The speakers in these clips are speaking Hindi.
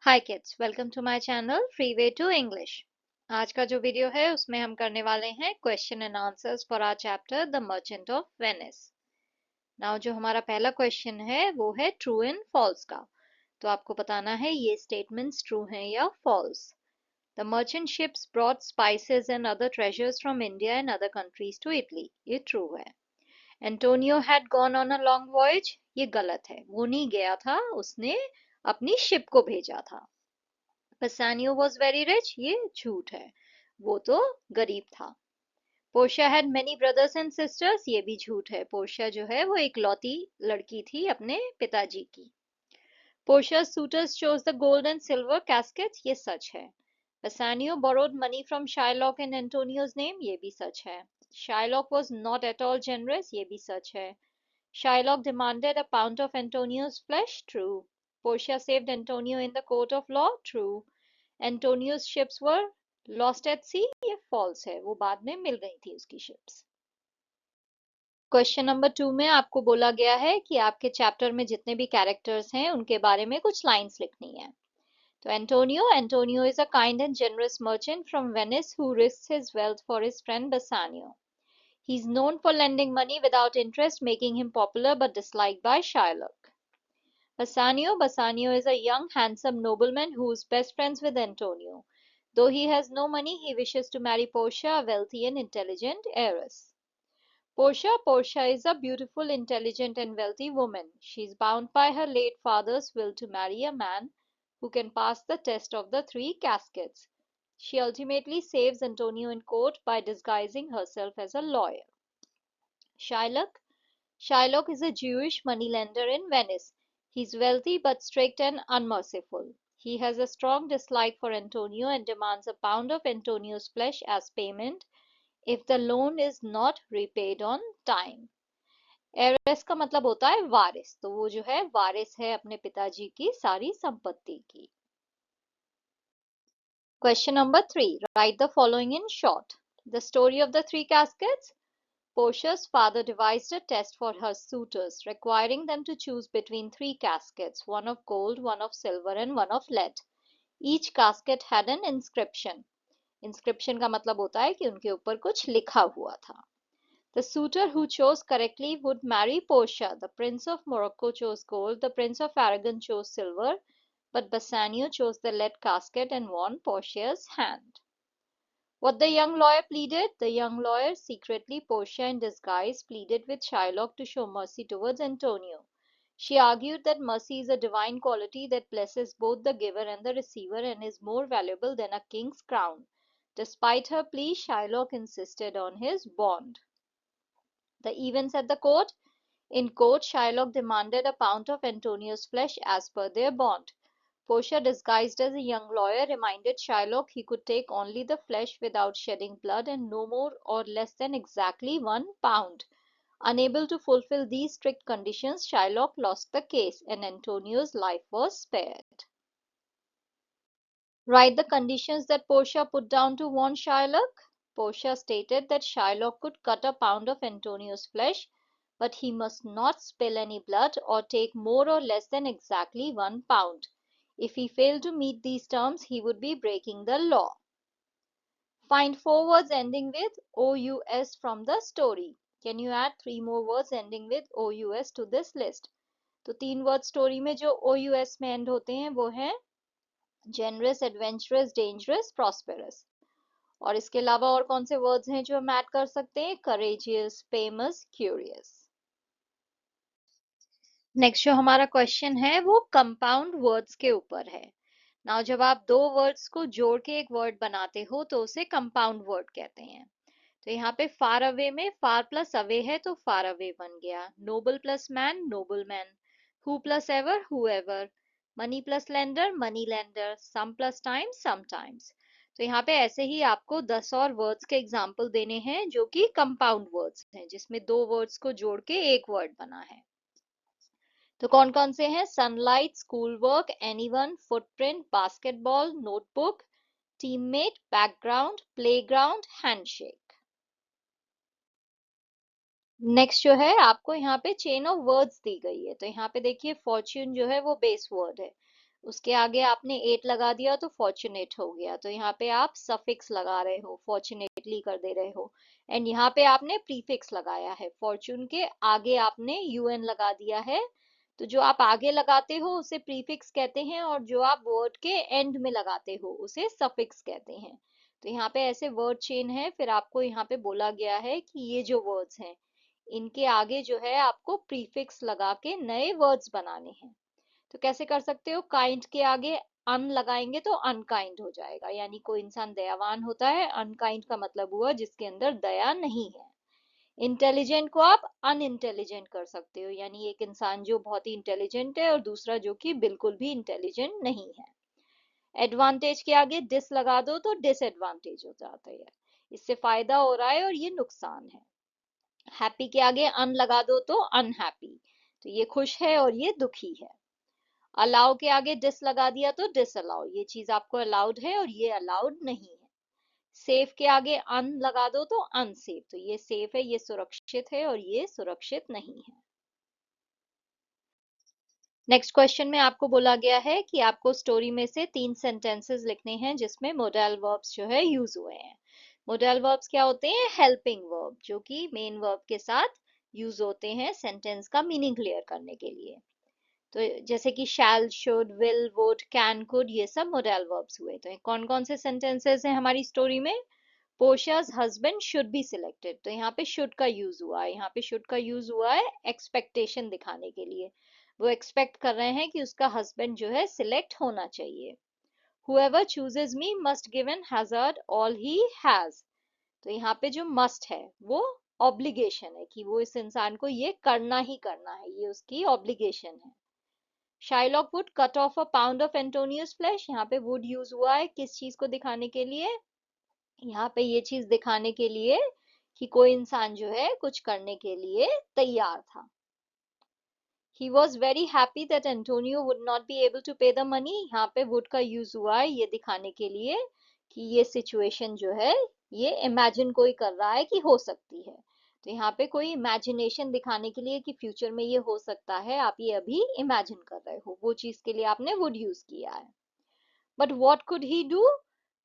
Hi kids, welcome to my channel free way to English. आज का जो वीडियो है उसमें हम करने वाले हैं question and answers for our chapter the merchant of Venice. Now जो हमारा पहला क्वेश्चन है वो है ट्रू एंड फॉल्स का। तो आपको बताना है ये स्टेटमेंट्स ट्रू हैं या false. The merchant ships brought spices and other treasures from India and other countries to Italy, ये ट्रू है। Antonio had gone on a long voyage, ये गलत है, वो नहीं गया था, उसने अपनी शिप को भेजा था। Bassanio was very rich, ये झूठ है, वो तो गरीब था। Portia had many brothers and sisters, ये भी झूठ है, पोर्शिया जो है वो इकलौती लड़की थी अपने पिताजी की। Portia's suitors chose the gold and silver caskets, ये सच है। Bassanio borrowed money from Shylock in Antonio's name, ये भी सच है। Shylock was not at all generous, ये भी सच है। Shylock demanded a pound of Antonio's flesh, true. Portia saved Antonio in the court of law, true. एंटोनियो's ships were lost at sea, ये false है, वो बाद में मिल गई थी उसकी ships। क्वेश्चन नंबर 2 में आपको बोला गया है कि आपके चैप्टर में जितने भी कैरेक्टर्स हैं उनके बारे में कुछ लाइंस लिखनी है। तो Antonio is a kind and generous merchant from Venice who risks his wealth for his friend Bassanio. He is known for lending money without interest, making him popular but disliked by Shylock. Bassanio is a young, handsome nobleman who is best friends with Antonio. Though he has no money, he wishes to marry Portia, a wealthy and intelligent heiress. Portia is a beautiful, intelligent and wealthy woman. She is bound by her late father's will to marry a man who can pass the test of the three caskets. She ultimately saves Antonio in court by disguising herself as a lawyer. Shylock is a Jewish moneylender in Venice. He is wealthy but strict and unmerciful. He has a strong dislike for Antonio and demands a pound of Antonio's flesh as payment if the loan is not repaid on time. हेiress का मतलब होता है वारिस, तो वो जो है वारिस है अपने पिताजी की सारी संपत्ति की। Question number 3. Write the following in short. The story of the three caskets. Portia's father devised a test for her suitors, requiring them to choose between three caskets, one of gold, one of silver, and one of lead. Each casket had an inscription. Inscription का मतलब होता है कि उनके ऊपर कुछ लिखा हुआ था। The suitor who chose correctly would marry Portia. The prince of Morocco chose gold, the prince of Aragon chose silver, but Bassanio chose the lead casket and won Portia's hand. What the young lawyer pleaded? The young lawyer, secretly Portia in disguise, pleaded with Shylock to show mercy towards Antonio. She argued that mercy is a divine quality that blesses both the giver and the receiver and is more valuable than a king's crown. Despite her plea, Shylock insisted on his bond. The events at the court. In court, Shylock demanded a pound of Antonio's flesh as per their bond. Portia, disguised as a young lawyer, reminded Shylock he could take only the flesh without shedding blood and no more or less than exactly 1 pound. Unable to fulfill these strict conditions, Shylock lost the case and Antonio's life was spared. Write the conditions that Portia put down to warn Shylock. Portia stated that Shylock could cut a pound of Antonio's flesh, but he must not spill any blood or take more or less than exactly 1 pound. If he failed to meet these terms, he would be breaking the law. Find 4 words ending with OUS from the story. Can you add 3 more words ending with OUS to this list? तो 3 वर्ड स्टोरी में जो OUS में एंड होते हैं वो हैं generous, adventurous, dangerous, prosperous. और इसके अलावा और कौन से वर्ड्स हैं जो हम ऐड कर सकते हैं? courageous, famous, curious. नेक्स्ट जो हमारा क्वेश्चन है वो कंपाउंड वर्ड्स के ऊपर है। नाउ जब आप दो वर्ड्स को जोड़ के एक वर्ड बनाते हो तो उसे कंपाउंड वर्ड कहते हैं। तो यहाँ पे फार अवे में फार प्लस अवे है तो फार अवे बन गया। Noble plus man, noble man. Who plus ever, who ever. Money plus lender, money lender. Some plus time, some times. तो यहाँ पे ऐसे ही आपको 10 और वर्ड्स के एग्जाम्पल देने हैं जो कि कंपाउंड वर्ड्स हैं, जिसमें दो वर्ड्स को जोड़ के एक वर्ड बना है। तो कौन कौन से हैं? Sunlight, school work, anyone, footprint, basketball, notebook, teammate, background, playground, handshake. Next जो है आपको यहाँ पे चेन ऑफ वर्ड्स दी गई है। तो यहाँ पे देखिए फॉर्च्यून जो है वो बेस वर्ड है। उसके आगे आपने एट लगा दिया तो फॉर्चुनेट हो गया, तो यहाँ पे आप सफिक्स लगा रहे हो, फॉर्चुनेटली कर दे रहे हो। एंड यहाँ पे आपने प्रीफिक्स लगाया है, फॉर्चून के आगे आपने यूएन लगा दिया है। तो जो आप आगे लगाते हो उसे प्रीफिक्स कहते हैं, और जो आप वर्ड के एंड में लगाते हो उसे सफिक्स कहते हैं। तो यहाँ पे ऐसे वर्ड चेन है। फिर आपको यहाँ पे बोला गया है कि ये जो वर्ड्स हैं इनके आगे जो है आपको प्रीफिक्स लगा के नए वर्ड्स बनाने हैं। तो कैसे कर सकते हो, काइंड के आगे अन लगाएंगे तो अनकाइंड हो जाएगा, यानी कोई इंसान दयावान होता है, अनकाइंड का मतलब हुआ जिसके अंदर दया नहीं है। इंटेलिजेंट को आप अनइंटेलिजेंट कर सकते हो, यानी एक इंसान जो बहुत ही इंटेलिजेंट है और दूसरा जो कि बिल्कुल भी इंटेलिजेंट नहीं है। एडवांटेज के आगे डिस लगा दो तो डिसएडवांटेज हो जाता है, इससे फायदा हो रहा है और ये नुकसान है। हैप्पी के आगे अन लगा दो तो अनहैप्पी, तो ये खुश है और ये दुखी है। अलाउ के आगे डिस लगा दिया तो डिसअलाउ, ये चीज आपको अलाउड है और ये अलाउड नहीं है। सेफ के आगे अन लगा दो तो अनसेफ, तो ये सेफ है, ये सुरक्षित है और ये सुरक्षित नहीं है। नेक्स्ट क्वेश्चन में आपको बोला गया है कि आपको स्टोरी में से 3 सेंटेंसेस लिखने हैं जिसमें मोडल वर्ब्स जो है यूज हुए हैं। मोडल वर्ब्स क्या होते हैं, हेल्पिंग वर्ब, जो कि मेन वर्ब के साथ यूज होते हैं सेंटेंस का मीनिंग क्लियर करने के लिए। तो जैसे कि shall, should, will, would, can, could, ये सब मोडल वर्ब्स हुए। तो कौन कौन से सेंटेंसेस हैं हमारी स्टोरी में, पोर्शियाज हस्बैंड शुड बी सिलेक्टेड, तो यहाँ पे शुड का यूज हुआ है। यहाँ पे शुड का यूज हुआ है एक्सपेक्टेशन दिखाने के लिए, वो एक्सपेक्ट कर रहे हैं कि उसका हस्बैंड जो है सिलेक्ट होना चाहिए। whoever chooses me must give an hazard all he has, तो यहाँ पे जो must है वो ऑब्लिगेशन है कि वो इस इंसान को ये करना ही करना है, ये उसकी ऑब्लिगेशन है। Shylock would cut off a pound of Antonio's flesh, यहाँ पे वुड यूज हुआ है किस चीज को दिखाने के लिए, यहाँ पे ये चीज दिखाने के लिए कि कोई इंसान जो है कुछ करने के लिए तैयार था। He was very happy that Antonio would not be able to pay the money, यहाँ पे would का यूज हुआ है ये दिखाने के लिए कि ये सिचुएशन जो है ये इमेजिन कोई कर रहा है कि हो सकती है। तो यहाँ पे कोई इमेजिनेशन दिखाने के लिए कि फ्यूचर में ये हो सकता है, आप ये अभी इमेजिन कर रहे हो, वो चीज के लिए आपने would यूज किया है। But what could he do,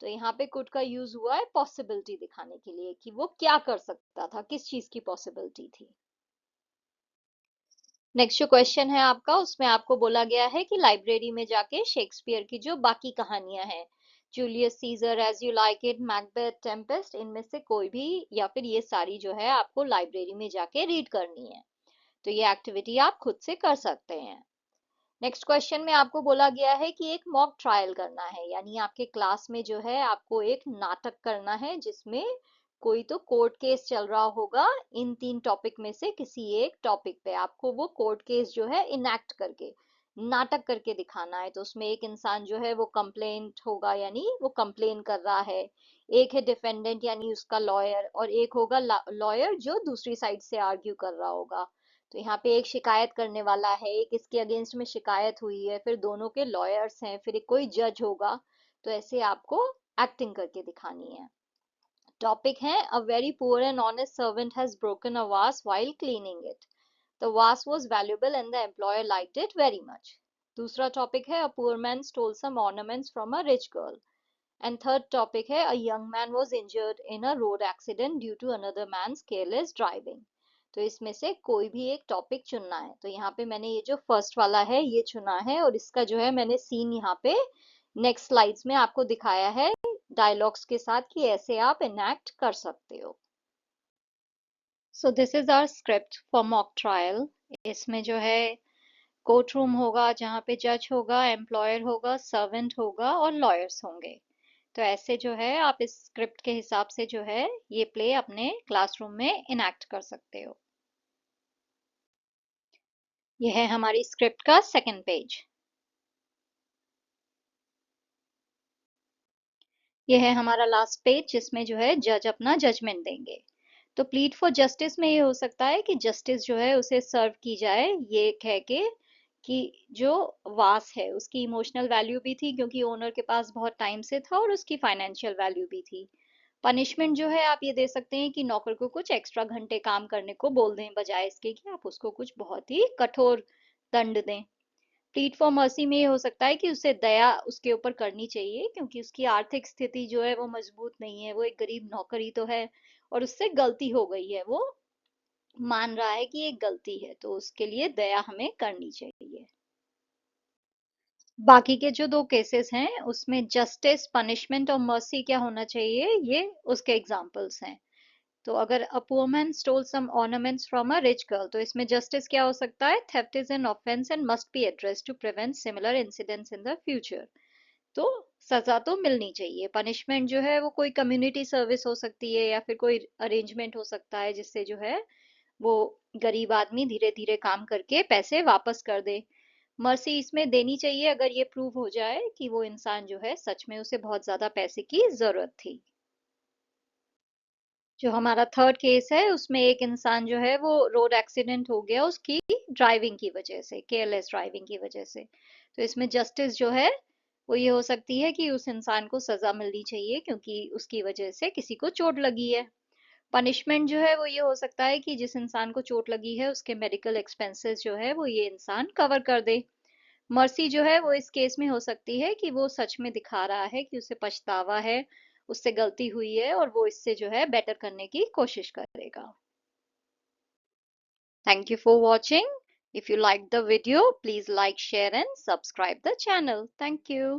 तो यहाँ पे कुड का यूज हुआ है पॉसिबिलिटी दिखाने के लिए कि वो क्या कर सकता था, किस चीज की पॉसिबिलिटी थी। नेक्स्ट जो क्वेश्चन है आपका उसमें आपको बोला गया है कि लाइब्रेरी में जाके शेक्सपियर की जो बाकी कहानियां हैं, Julius Caesar, as you like it, Macbeth, Tempest, इनमें से कोई भी या फिर ये सारी जो है आपको लाइब्रेरी में जाके रीड करनी है। तो ये एक्टिविटी आप खुद से कर सकते हैं। नेक्स्ट क्वेश्चन में आपको बोला गया है कि एक मॉक ट्रायल करना है, यानी आपके क्लास में जो है आपको एक नाटक करना है जिसमें कोई तो कोर्ट केस चल रहा होगा, इन 3 टॉपिक में से किसी एक टॉपिक पे आपको वो कोर्ट केस जो है इनैक्ट करके, नाटक करके दिखाना है। तो उसमें एक इंसान जो है वो कंप्लेंट होगा, यानी वो कंप्लेन कर रहा है, एक है डिफेंडेंट यानी उसका लॉयर, और एक होगा लॉयर जो दूसरी साइड से आर्ग्यू कर रहा होगा। तो यहाँ पे एक शिकायत करने वाला है, एक इसके अगेंस्ट में शिकायत हुई है, फिर दोनों के लॉयर्स हैं, फिर एक कोई जज होगा। तो ऐसे आपको एक्टिंग करके दिखानी है। टॉपिक है a very poor and honest servant has broken a vase while cleaning it, the vase was valuable and the employer liked it very much. दूसरा टॉपिक है a poor man stole some ornaments from a rich girl. And third topic है a young man was injured in a road accident due to another man's careless driving. तो इसमें से कोई भी एक टॉपिक चुनना है। तो यहाँ पे मैंने ये जो फर्स्ट वाला है ये चुना है, और इसका जो है मैंने सीन यहाँ पे नेक्स्ट स्लाइड्स में आपको दिखाया है डायलॉग्स के साथ कि ऐसे आप इनैक्ट कर सकते हो। So this is our script for mock trial. इसमें जो है कोर्ट रूम होगा जहाँ पे जज होगा, एम्प्लॉयर होगा, सर्वेंट होगा और लॉयर्स होंगे। तो ऐसे जो है आप इस स्क्रिप्ट के हिसाब से जो है ये प्ले अपने क्लासरूम में इनैक्ट कर सकते हो। यह है हमारी स्क्रिप्ट का सेकंड पेज। यह है हमारा लास्ट पेज जिसमें जो है जज अपना जजमेंट देंगे। तो प्लीड फॉर जस्टिस में ये हो सकता है कि जस्टिस जो है उसे सर्व की जाए, ये कह के कि जो वास है उसकी इमोशनल वैल्यू भी थी क्योंकि ओनर के पास बहुत टाइम से था, और उसकी फाइनेंशियल वैल्यू भी थी। पनिशमेंट जो है आप ये दे सकते हैं कि नौकर को कुछ एक्स्ट्रा घंटे काम करने को बोल दें, बजाय इसके कि आप उसको कुछ बहुत ही कठोर दंड दें। प्लीड फॉर मर्सी में ये हो सकता है कि उसे दया उसके ऊपर करनी चाहिए, क्योंकि उसकी आर्थिक स्थिति जो है वो मजबूत नहीं है, वो एक गरीब नौकर ही तो है और उससे गलती हो गई है, वो मान रहा है कि ये गलती है, तो उसके लिए दया हमें करनी चाहिए। बाकी के जो दो केसेस हैं उसमें जस्टिस, पनिशमेंट और मर्सी क्या होना चाहिए, ये उसके एग्जांपल्स हैं। तो अगर a poor man stole some ornaments from a rich girl, तो इसमें जस्टिस क्या हो सकता है, theft is an offence and must be addressed to prevent similar incidents in the future. तो सजा तो मिलनी चाहिए। पनिशमेंट जो है वो कोई कम्युनिटी सर्विस हो सकती है या फिर कोई अरेंजमेंट हो सकता है जिससे जो है वो गरीब आदमी धीरे धीरे काम करके पैसे वापस कर दे। मर्सी इसमें देनी चाहिए अगर ये प्रूव हो जाए कि वो इंसान जो है सच में उसे बहुत ज्यादा पैसे की जरूरत थी। जो हमारा थर्ड केस है उसमें एक इंसान जो है वो रोड एक्सीडेंट हो गया उसकी ड्राइविंग की वजह से, केयरलेस ड्राइविंग की वजह से। तो इसमें जस्टिस जो है वो ये हो सकती है कि उस इंसान को सजा मिलनी चाहिए क्योंकि उसकी वजह से किसी को चोट लगी है। पनिशमेंट जो है वो ये हो सकता है कि जिस इंसान को चोट लगी है उसके मेडिकल एक्सपेंसेस जो है वो ये इंसान कवर कर दे। मर्सी जो है वो इस केस में हो सकती है कि वो सच में दिखा रहा है कि उसे पछतावा है, उससे गलती हुई है और वो इससे जो है बेटर करने की कोशिश करेगा। Thank you for watching. If you liked the video, please like, share and subscribe the channel. Thank you.